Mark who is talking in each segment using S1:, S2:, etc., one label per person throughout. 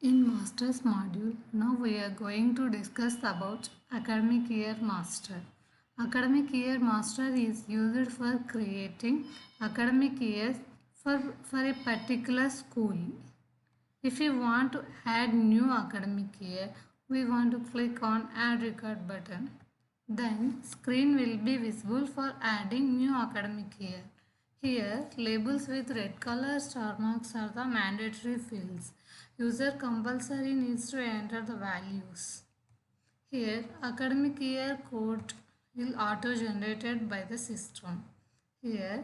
S1: In Masters module, now we are going to discuss about Academic Year Master. Academic Year Master is used for creating academic years for a particular school. If you want to add new academic year, we want to click on Add Record button. Then screen will be visible for adding new academic year. Here, labels with red color star marks are the mandatory fields. User compulsory needs to enter the values. Here, academic year code will auto-generated by the system. Here,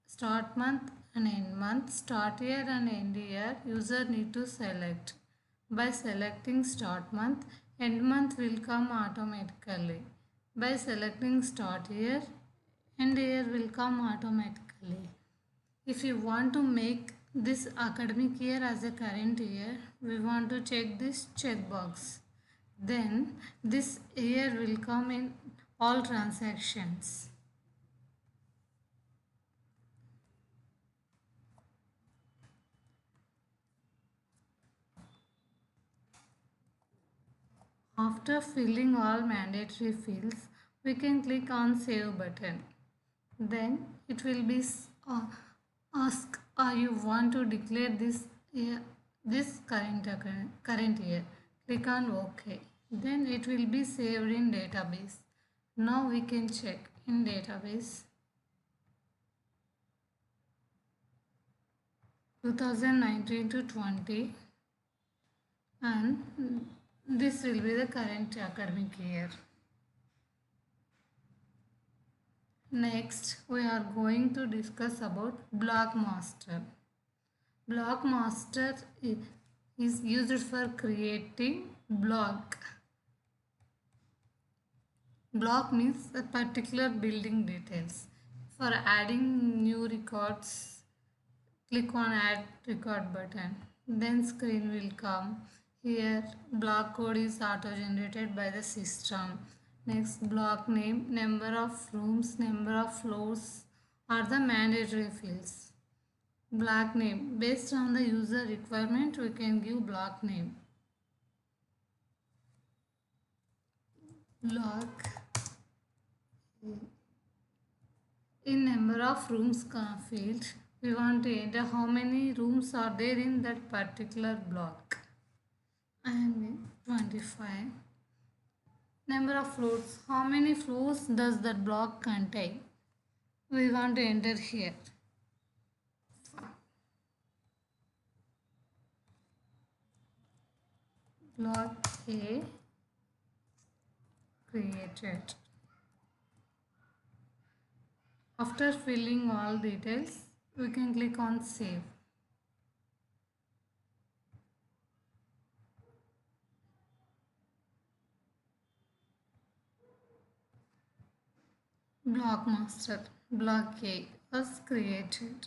S1: start month and end month, start year and end year, user need to select. By selecting start month, end month will come automatically. By selecting start year, end year will come automatically. If you want to make this academic year as a current year, we want to check this checkbox. Then this year will come in all transactions. After filling all mandatory fields, we can click on Save button. Then it will be ask you want to declare this year, this current year. Click on OK. Then it will be saved in database. Now we can check in database 2019 to 20, and this will be the current academic year. Next, we are going to discuss about Block Master. Block Master is used for creating block. Block means a particular building details. For adding new records, click on Add Record button. Then screen will come. Here, block code is auto-generated by the system. Next, block name, number of rooms, number of floors are the mandatory fields. Block name, based on the user requirement, we can give block name. Block in number of rooms field, we want to enter how many rooms are there in that particular block. And 25. Number of floors, how many floors does that block contain? We want to enter here. Block A created. After filling all details, we can click on Save. Block Master, Block A was created.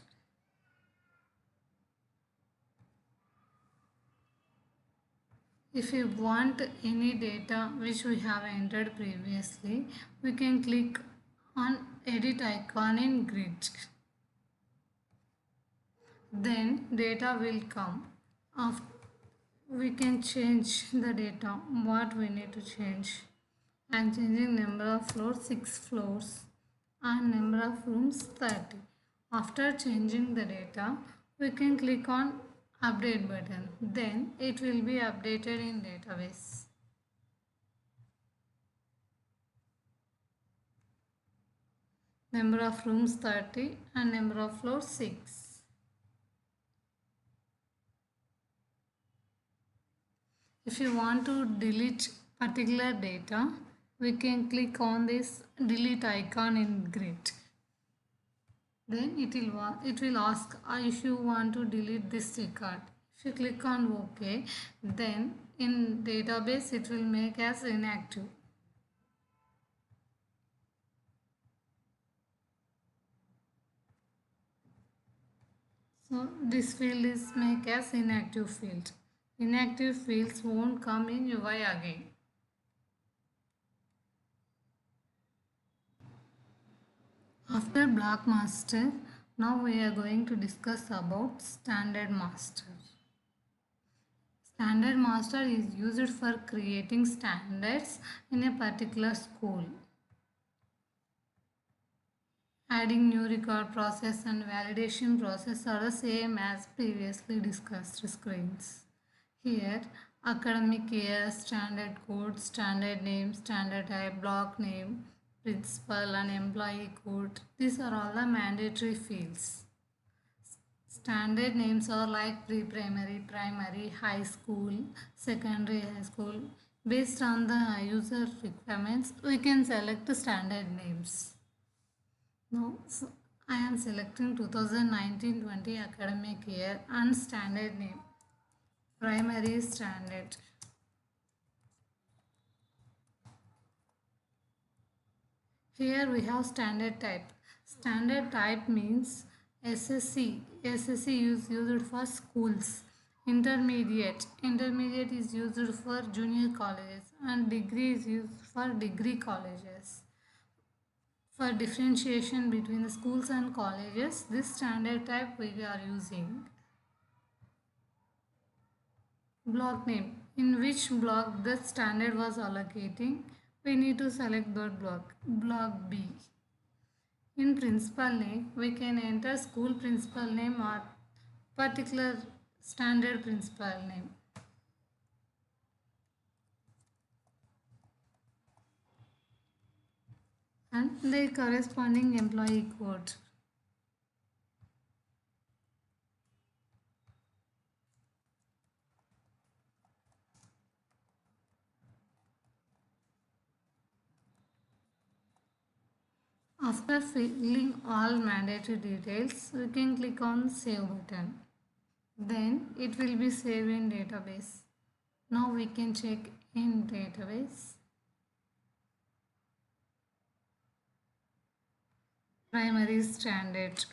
S1: If you want any data which we have entered previously, we can click on Edit icon in Grid. Then data will come. After we can change the data, what we need to change. I am changing number of floors 6 floors and number of rooms 30. After changing the data, we can click on Update button. Then it will be updated in database. Number of rooms 30 and number of floors 6. If you want to delete particular data, we can click on this delete icon in Grid. Then it will ask if you want to delete this record. If you click on OK, then in database it will make as inactive. So this field is make as inactive field. Inactive fields won't come in UI again. After Block Master, now we are going to discuss about Standard Master. Standard master is used for creating standards in a particular school. Adding new record process and validation process are the same as previously discussed screens. Here, academic year, standard code, standard name, standard type, block name, principal and employee code. These are all the mandatory fields. Standard names are like pre-primary, primary, high school, secondary high school. Based on the user requirements, we can select the standard names. Now, I am selecting 2019-20 academic year and standard name. Primary standard. Here we have standard type. Standard type means SSC. SSC is used for schools. Intermediate. Intermediate is used for junior colleges and degree is used for degree colleges. For differentiation between the schools and colleges, this standard type we are using. Block name. In which block the standard was allocating, we need to select that block. Block B. In principal name, we can enter school principal name or particular standard principal name. And the corresponding employee code. After filling all mandatory details, we can click on Save button. Then it will be saved in database. Now we can check in database. Primary standard.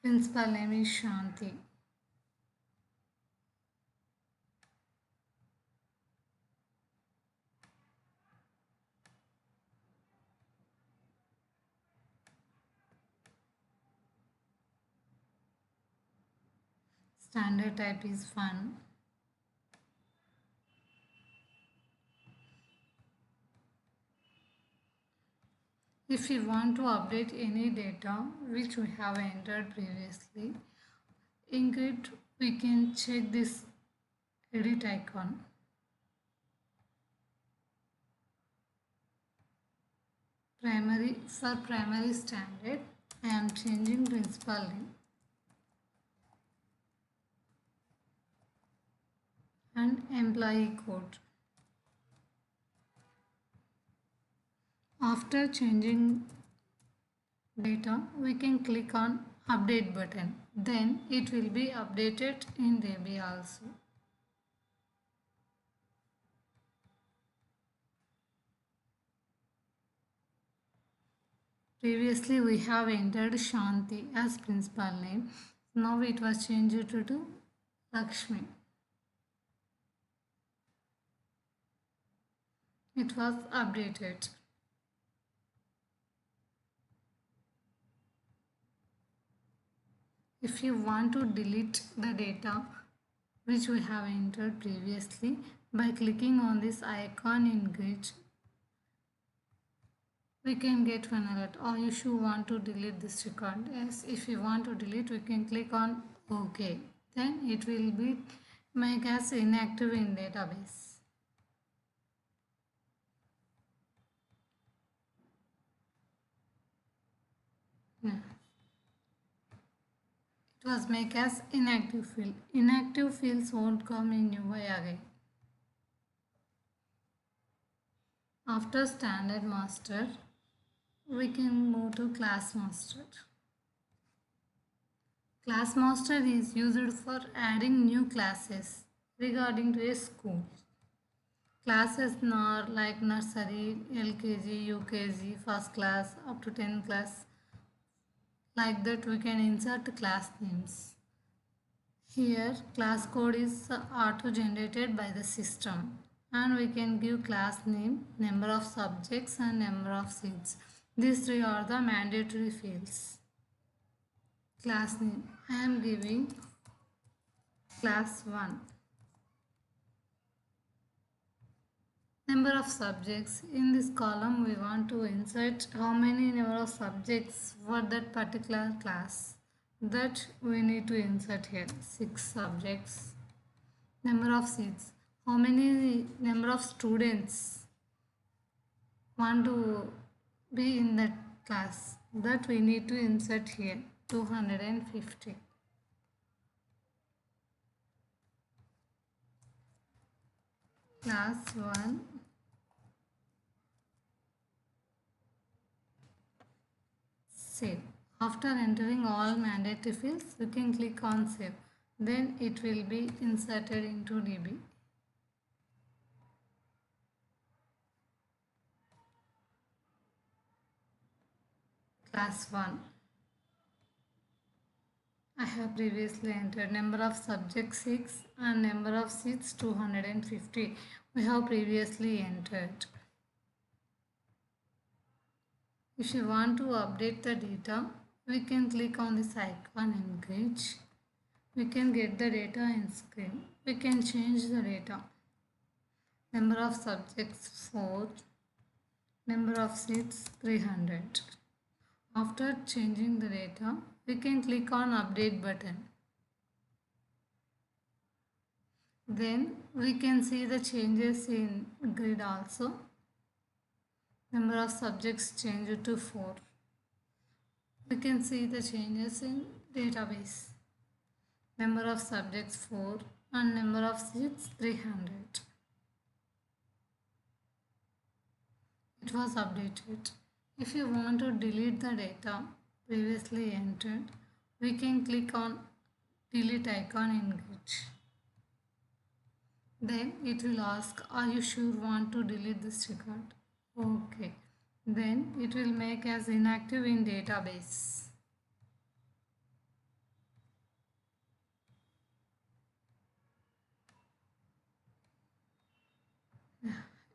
S1: Principal name is Shanti. Standard type is fun. If we want to update any data which we have entered previously, in it we can check this edit icon. For primary standard, I am changing principal name and employee code. After changing data, we can click on update button. Then it will be updated in DB also. Previously we have entered Shanti as principal name. Now it was changed to Lakshmi. It was updated. If you want to delete the data which we have entered previously, by clicking on this icon in grid, we can get one alert. Or if you want to delete this record, yes, if you want to delete, we can click on OK. Then it will be make us inactive in database. Yeah. It was make as inactive field. Inactive fields won't come in UI again. After standard master, we can move to class master. Class master is used for adding new classes regarding to a school. Classes are like nursery, LKG, UKG, first class up to 10th class. Like that we can insert class names. Here class code is auto generated by the system and we can give class name, number of subjects and number of seats. These three are the mandatory fields. Class name. I am giving class 1. Number of subjects. In this column we want to insert how many number of subjects for that particular class. That we need to insert here. 6 subjects. Number of seats. How many number of students want to be in that class. That we need to insert here. 250. Class 1. Save. After entering all mandatory fields, you can click on save. Then it will be inserted into DB. Class 1. I have previously entered number of subjects 6 and number of seats 250. We have previously entered. If you want to update the data, we can click on this icon engage. We can get the data in screen. We can change the data. Number of subjects 4. Number of seats 300. After changing the data, we can click on update button. Then we can see the changes in grid also. Number of subjects changed to 4. We can see the changes in database. Number of subjects 4 and number of seats 300. It was updated. If you want to delete the data previously entered, we can click on delete icon in grid. Then it will ask, are you sure want to delete this record? Okay. Then it will make as inactive in database.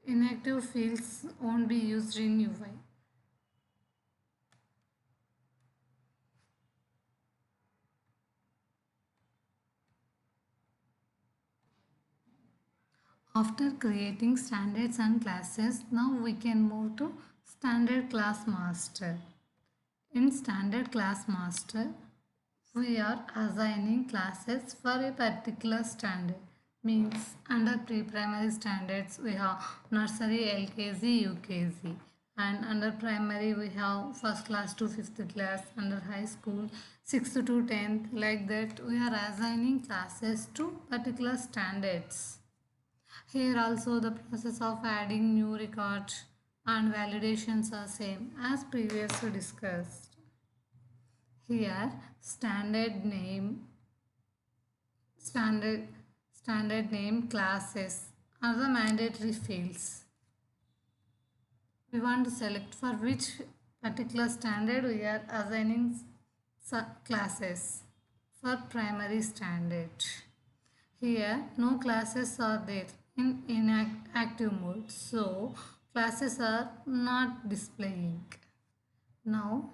S1: Inactive fields won't be used in UI. After creating standards and classes, now we can move to standard class master. In standard class master, we are assigning classes for a particular standard. Means under pre-primary standards we have nursery, LKG, UKG, and under primary we have first class to fifth class, under high school 6th to 10th. Like that we are assigning classes to particular standards. Here also the process of adding new records and validations are same as previously discussed. Here standard name classes are the mandatory fields. We want to select for which particular standard we are assigning classes. For primary standard, here no classes are there in inactive mode, so classes are not displaying. Now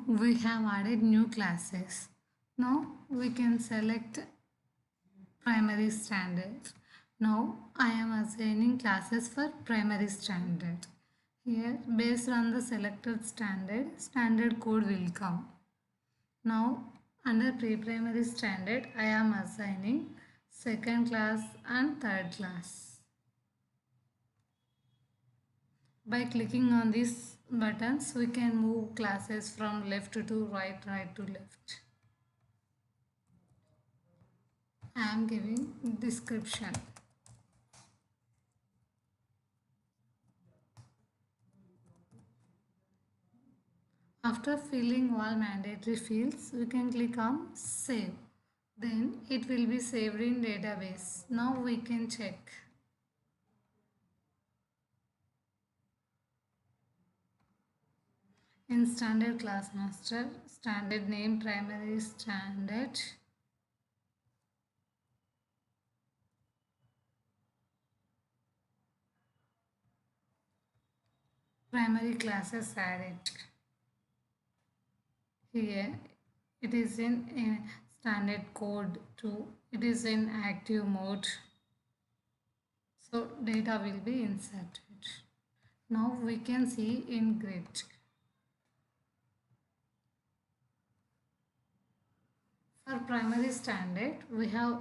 S1: we have added new classes. Now we can select primary standard. Now I am assigning classes for primary standard. Here based on the selected standard code will come. Now under pre-primary standard I am assigning second class and third class. By clicking on these buttons, we can move classes from left to right, right to left. I am giving description. After filling all mandatory fields, we can click on save. Then it will be saved in database. Now we can check. In standard class master, standard name primary standard. Primary classes added. Here it is in standard code 2. It is in active mode. So data will be inserted. Now we can see in grid. For primary standard, we have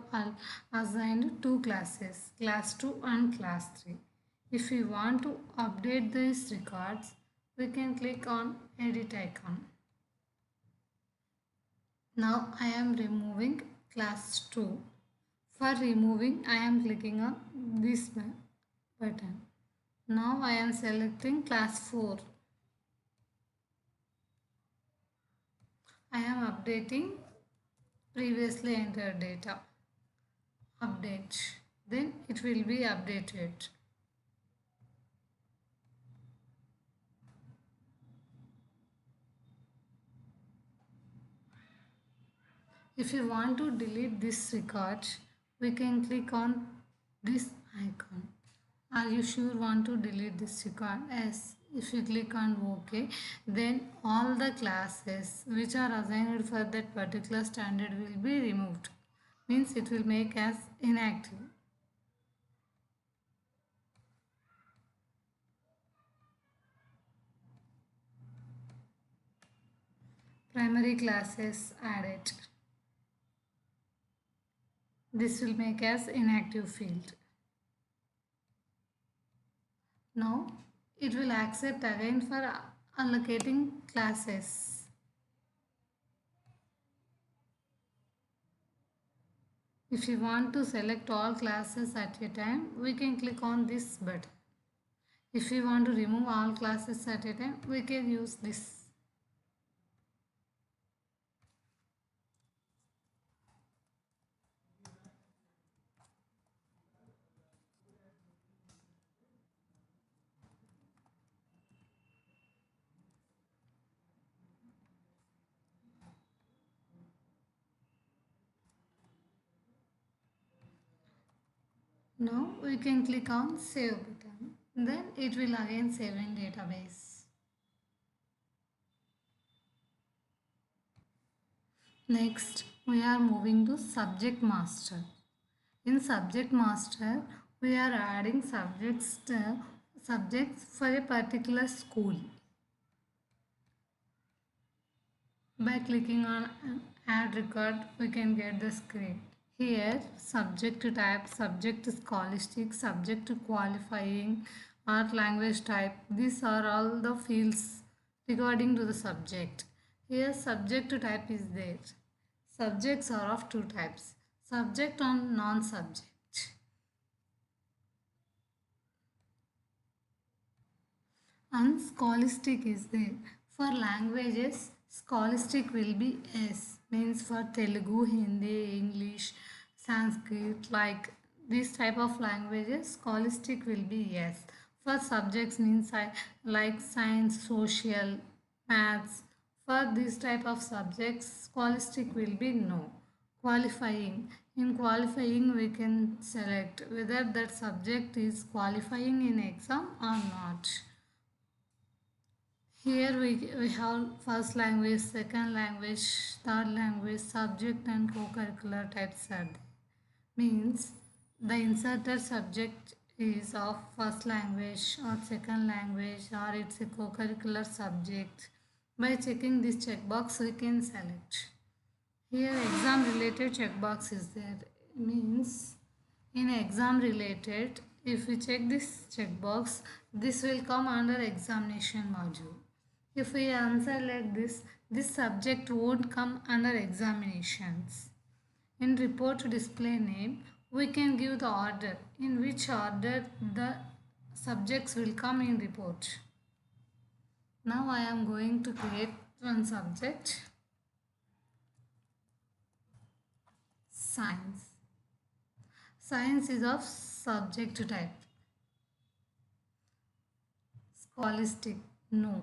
S1: assigned two classes, class 2 and class 3. If we want to update these records, we can click on edit icon. Now I am removing class 2. For removing, I am clicking on this button. Now I am selecting class 4. I am updating previously entered data. Update. Then it will be updated. If you want to delete this record, we can click on this icon. Are you sure want to delete this record? Yes. If you click on OK, then all the classes which are assigned for that particular standard will be removed. Means it will make as inactive. Primary classes added. This will make as inactive field. Now it will accept again for allocating classes. If you want to select all classes at a time, we can click on this button. If we want to remove all classes at a time, we can use this. Now we can click on save button. Then it will again save in database. Next, we are moving to subject master. In subject master, we are adding subjects for a particular school. By clicking on add record, we can get the screen. Here, subject type, subject scholastic, subject qualifying, art language type. These are all the fields regarding to the subject. Here, subject type is there. Subjects are of two types, subject and non-subject. And scholastic is there. For languages, scholastic will be S, means for Telugu, Hindi, English, Sanskrit, like this type of languages, scholastic will be yes. For subjects means like science, social, maths, for this type of subjects, scholastic will be no. Qualifying. In qualifying, we can select whether that subject is qualifying in exam or not. Here we have first language, second language, third language, subject and co-curricular types are there. Means the inserted subject is of first language or second language or it's a co-curricular subject. By checking this checkbox we can select. Here exam related checkbox is there. Means in exam related, if we check this checkbox, this will come under examination module. If we answer like this subject won't come under examinations. In report display name, we can give the order in which order the subjects will come in report. Now I am going to create one subject. Science. Science is of subject type. Scholastic, no.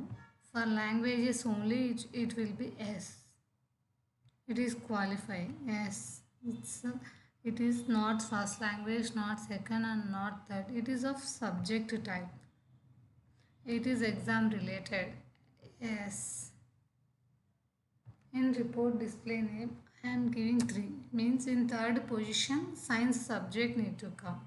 S1: For languages only it will be S. It is qualifying, yes. It is not first language, not second and not third. It is of subject type. It is exam related. Yes. In report display name, I am giving 3. Means in third position, science subject need to come.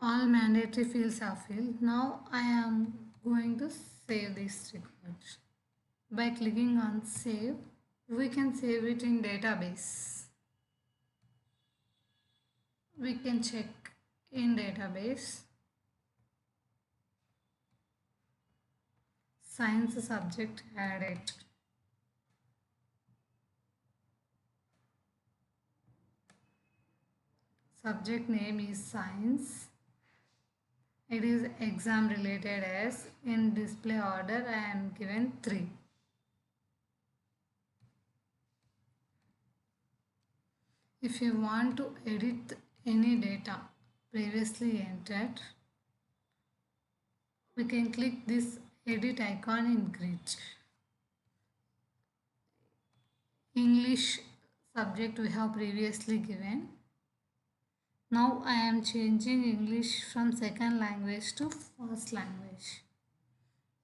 S1: All mandatory fields are filled. Now I am going to save this record. By clicking on save, we can save it in database. We can check in database. Science subject added. Subject name is science. It is exam related as in display order I am given 3. If you want to edit any data previously entered, we can click this edit icon in grid. English subject we have previously given. Now I am changing English from second language to first language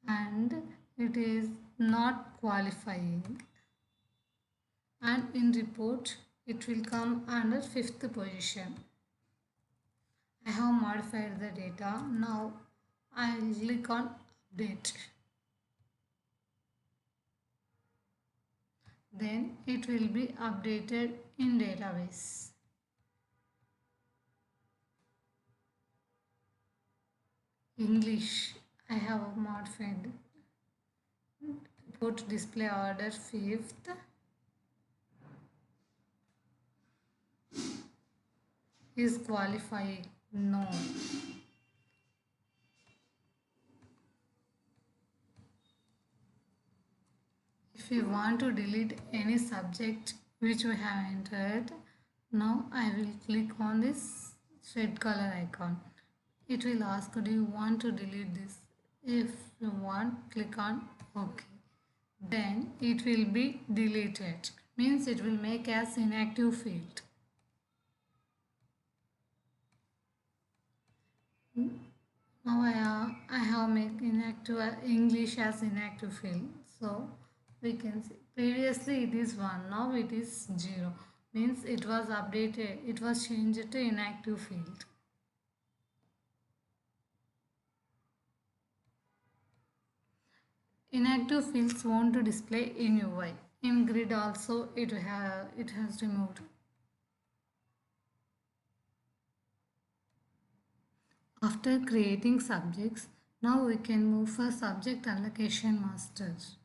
S1: and it is not qualifying, and in report it will come under 5th position. I have modified the data. Now I will click on update. Then it will be updated in database. English I have modified. Report display order 5th. Is qualifying? No. If you want to delete any subject which we have entered, now I will click on this red color icon. It will ask, do you want to delete this? If you want, click on OK. Then it will be deleted. Means it will make as inactive field. Now I have made inactive English as inactive field. So we can see previously it is 1, now it is 0. Means it was updated, it was changed to inactive field. Inactive fields won't display in UI. In grid also it has removed. After creating subjects, now we can move for subject allocation masters.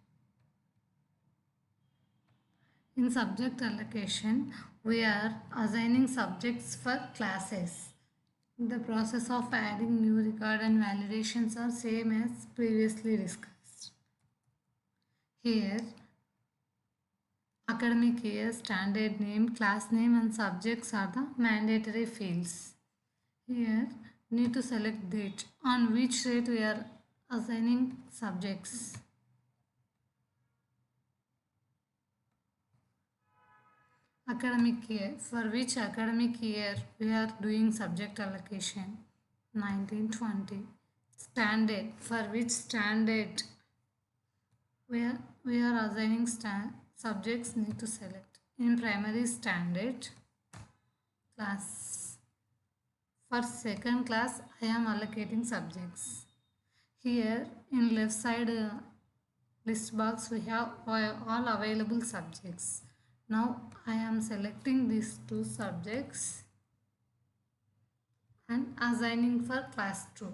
S1: In subject allocation, we are assigning subjects for classes. The process of adding new record and validations are same as previously discussed. Here, academic year, standard name, class name and subjects are the mandatory fields. Here, need to select date on which date we are assigning subjects. Academic year, for which academic year we are doing subject allocation? 1920. Standard, for which standard we are assigning subjects, need to select. In primary standard class. For second class, I am allocating subjects. Here in left side list box we have all available subjects. Now I am selecting these 2 subjects and assigning for class 2.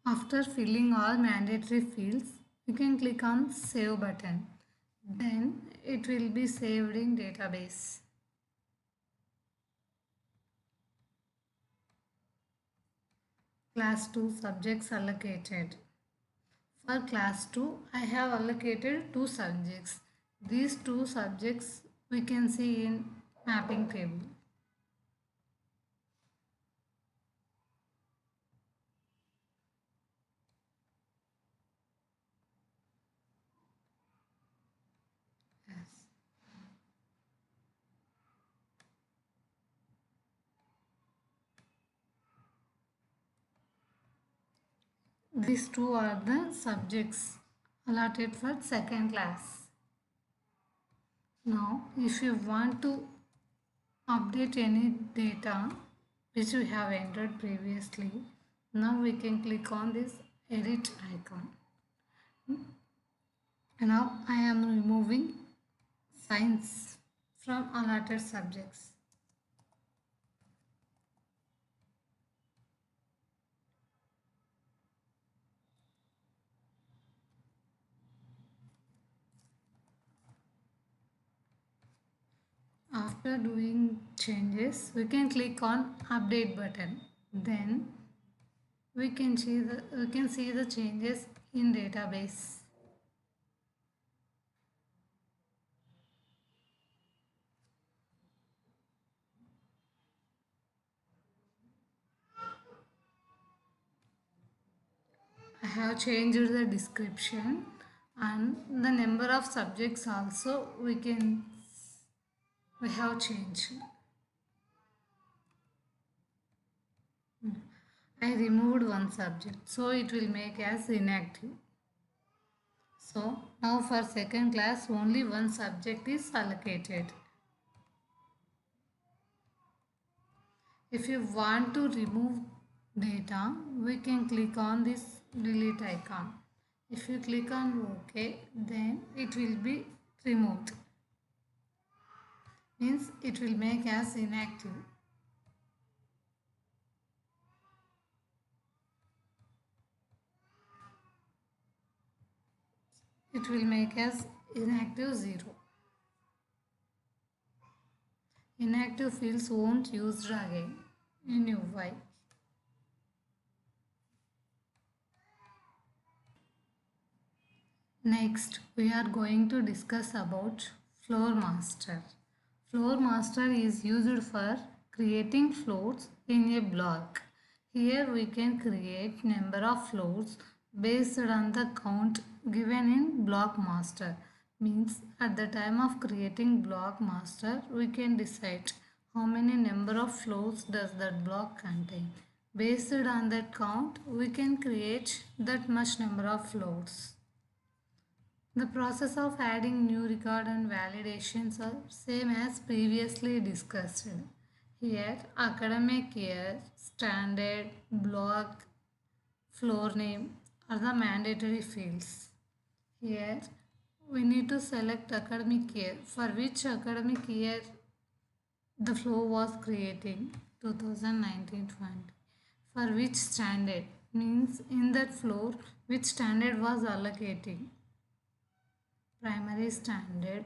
S1: After filling all mandatory fields, you can click on Save button. Then it will be saved in database. class 2 subjects allocated. For class 2, I have allocated 2 subjects. These 2 subjects we can see in mapping table. Yes. These 2 are the subjects allotted for second class. Now, if you want to update any data which we have entered previously, now we can click on this edit icon. Now I am removing science from allotted subjects. After doing changes, we can click on update button. Then we can see the changes in database. I have changed the description and the number of subjects also we have changed. I removed one subject, so it will make as inactive. So now for second class only one subject is allocated. If you want to remove data, we can click on this delete icon. If you click on OK, then it will be removed. Means it will make as inactive. It will make as inactive 0. Inactive fields won't used again in UI. Next, we are going to discuss about floor master. Floor master is used for creating floors in a block. Here we can create number of floors based on the count given in block master. Means at the time of creating block master, we can decide how many number of floors does that block contain. Based on that count, we can create that much number of floors. The process of adding new record and validations are same as previously discussed. Here, academic year, standard, block, floor name are the mandatory fields. Here, we need to select academic year for which academic year the flow was creating 2019-20. For which standard means in that floor which standard was allocating. Primary standard.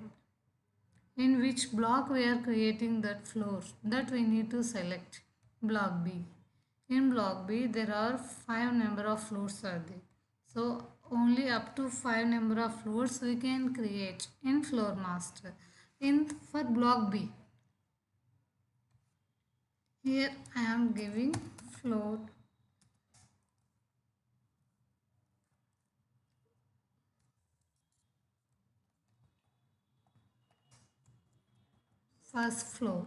S1: In which block we are creating that floor, that we need to select block B. In block B there are 5 number of floors are there. So only up to 5 number of floors we can create in floor master. For block B. Here I am giving floor first floor.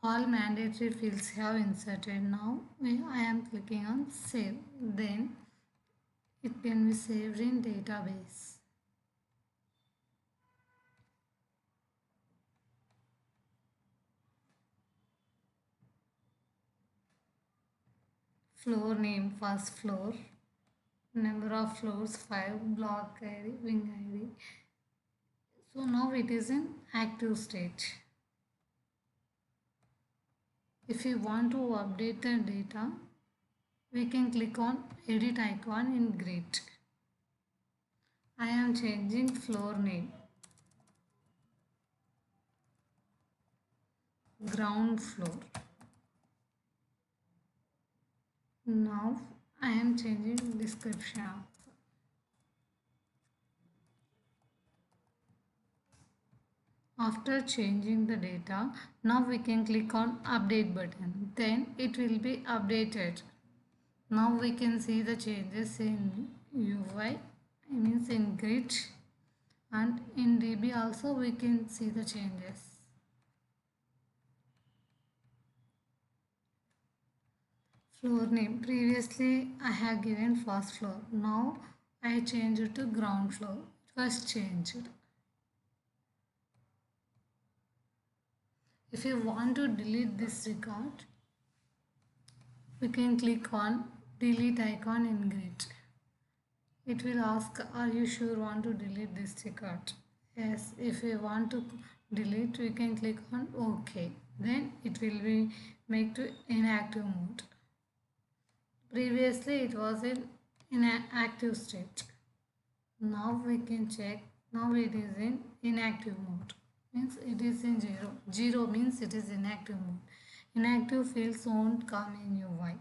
S1: All mandatory fields have inserted. Now I am clicking on save. Then it can be saved in database. Floor name first floor, number of floors 5, block ID, wing ID. So now it is in active state. If you want to update the data, we can click on edit icon in grid. I am changing floor name. Ground floor. Now I am changing description. After changing the data, now we can click on update button. Then it will be updated. Now we can see the changes in UI, means in grid, and in DB also we can see the changes. Floor name. Previously I have given first floor. Now I changed it to ground floor. It was changed. If you want to delete this record, we can click on delete icon in grid. It will ask, are you sure want to delete this record? Yes, if you want to delete, we can click on OK. Then it will be make to inactive mode. Previously it was in an active state. Now we can check. Now it is in inactive mode. Means it is in 0. 0 means it is inactive mode. Inactive fields won't come in UI.